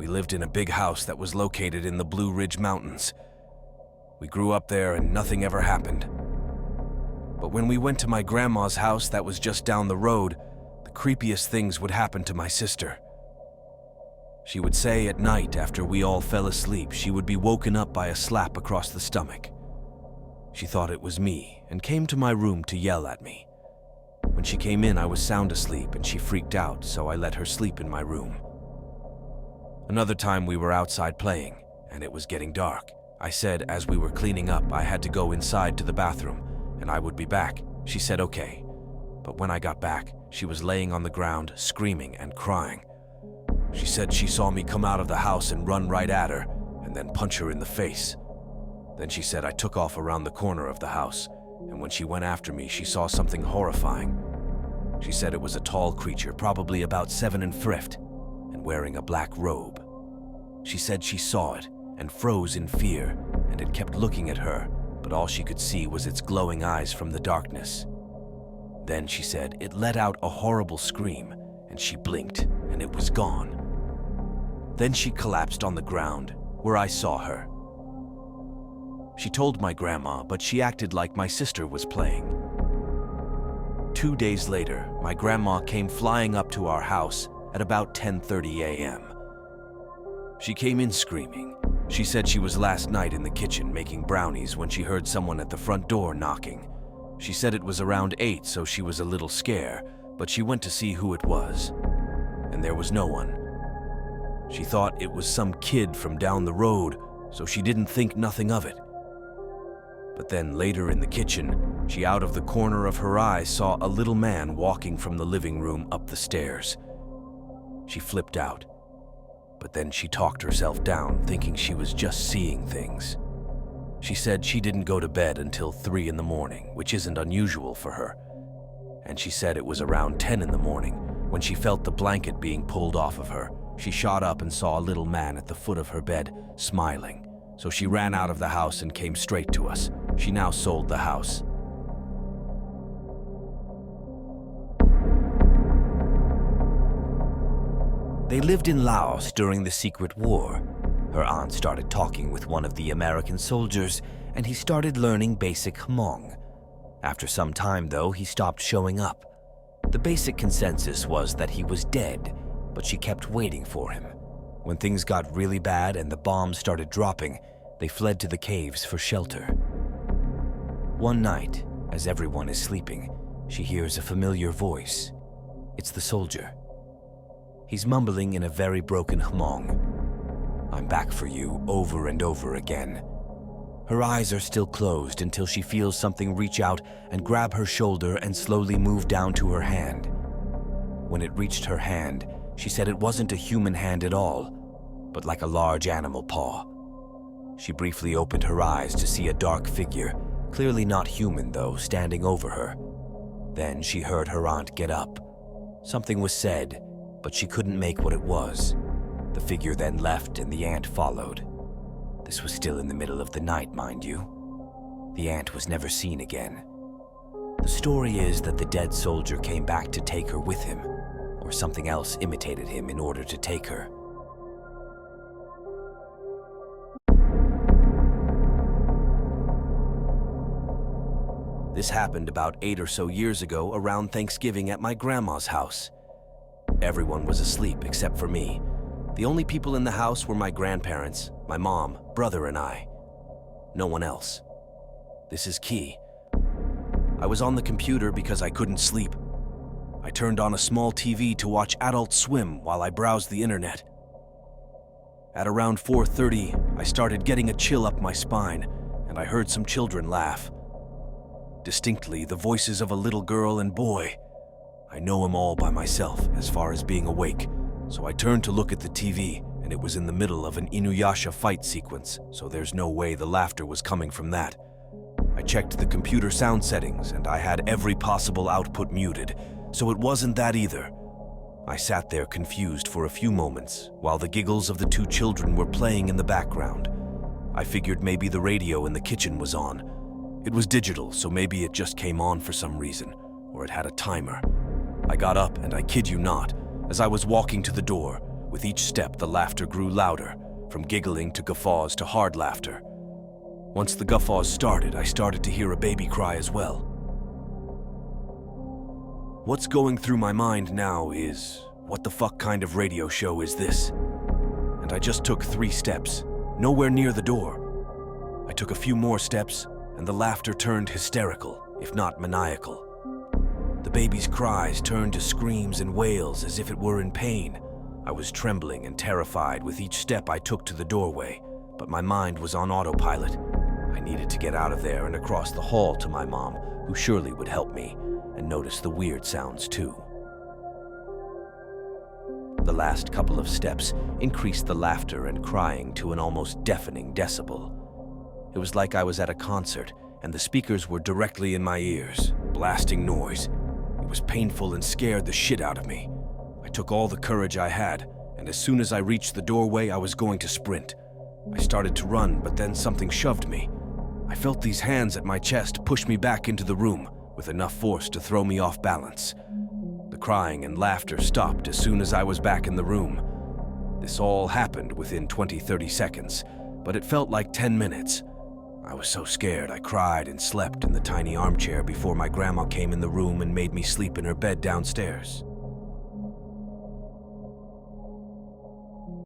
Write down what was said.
lived in a big house that was located in the Blue Ridge Mountains. We grew up there and nothing ever happened. But when we went to my grandma's house that was just down the road, the creepiest things would happen to my sister. She would say at night after we all fell asleep, she would be woken up by a slap across the stomach. She thought it was me and came to my room to yell at me. When she came in, I was sound asleep and she freaked out, so I let her sleep in my room. Another time we were outside playing, and it was getting dark. I said as we were cleaning up I had to go inside to the bathroom, and I would be back. She said okay. But when I got back, she was laying on the ground, screaming and crying. She said she saw me come out of the house and run right at her, and then punch her in the face. Then she said I took off around the corner of the house, and when she went after me, she saw something horrifying. She said it was a tall creature, probably about 7 and thrift, and wearing a black robe. She said she saw it and froze in fear, and it kept looking at her, but all she could see was its glowing eyes from the darkness. Then she said it let out a horrible scream, and she blinked, and it was gone. Then she collapsed on the ground, where I saw her. She told my grandma, but she acted like my sister was playing. 2 days later, my grandma came flying up to our house at about 10:30 a.m. She came in screaming. She said she was last night in the kitchen making brownies when she heard someone at the front door knocking. She said it was around 8, so she was a little scared, but she went to see who it was, and there was no one. She thought it was some kid from down the road, so she didn't think nothing of it. But then later in the kitchen, she out of the corner of her eye saw a little man walking from the living room up the stairs. She flipped out, but then she talked herself down, thinking she was just seeing things. She said she didn't go to bed until 3 in the morning, which isn't unusual for her. And she said it was around 10 in the morning when she felt the blanket being pulled off of her. She shot up and saw a little man at the foot of her bed, smiling. So she ran out of the house and came straight to us. She now sold the house. They lived in Laos during the Secret War. Her aunt started talking with one of the American soldiers, and he started learning basic Hmong. After some time, though, he stopped showing up. The basic consensus was that he was dead, but she kept waiting for him. When things got really bad and the bombs started dropping, they fled to the caves for shelter. One night, as everyone is sleeping, she hears a familiar voice. It's the soldier. He's mumbling in a very broken Hmong. "I'm back for you," over and over again. Her eyes are still closed until she feels something reach out and grab her shoulder and slowly move down to her hand. When it reached her hand, she said it wasn't a human hand at all, but like a large animal paw. She briefly opened her eyes to see a dark figure, clearly not human though, standing over her. Then she heard her aunt get up. Something was said, but she couldn't make what it was. The figure then left and the aunt followed. This was still in the middle of the night, mind you. The aunt was never seen again. The story is that the dead soldier came back to take her with him, or something else imitated him in order to take her. This happened about 8 or so years ago around Thanksgiving at my grandma's house. Everyone was asleep except for me. The only people in the house were my grandparents, my mom, brother, and I. No one else. This is key. I was on the computer because I couldn't sleep. I turned on a small TV to watch Adult Swim while I browsed the internet. At around 4:30, I started getting a chill up my spine, and I heard some children laugh. Distinctly, the voices of a little girl and boy. I know them all by myself as far as being awake, so I turned to look at the TV, and it was in the middle of an Inuyasha fight sequence, so there's no way the laughter was coming from that. I checked the computer sound settings, and I had every possible output muted, so it wasn't that either. I sat there confused for a few moments, while the giggles of the 2 children were playing in the background. I figured maybe the radio in the kitchen was on. It was digital, so maybe it just came on for some reason, or it had a timer. I got up, and I kid you not, as I was walking to the door, With each step, the laughter grew louder, from giggling to guffaws to hard laughter. Once the guffaws started, I started to hear a baby cry as well. What's going through my mind now is, what the fuck kind of radio show is this? And I just took 3 steps, nowhere near the door. I took a few more steps, and the laughter turned hysterical, if not maniacal. The baby's cries turned to screams and wails as if it were in pain. I was trembling and terrified with each step I took to the doorway, but my mind was on autopilot. I needed to get out of there and across the hall to my mom, who surely would help me, and notice the weird sounds too. The last couple of steps increased the laughter and crying to an almost deafening decibel. It was like I was at a concert, and the speakers were directly in my ears, blasting noise. It was painful and scared the shit out of me. I took all the courage I had, and as soon as I reached the doorway, I was going to sprint. I started to run, but then something shoved me. I felt these hands at my chest push me back into the room, with enough force to throw me off balance. The crying and laughter stopped as soon as I was back in the room. This all happened within 20-30 seconds, but it felt like 10 minutes. I was so scared I cried and slept in the tiny armchair before my grandma came in the room and made me sleep in her bed downstairs.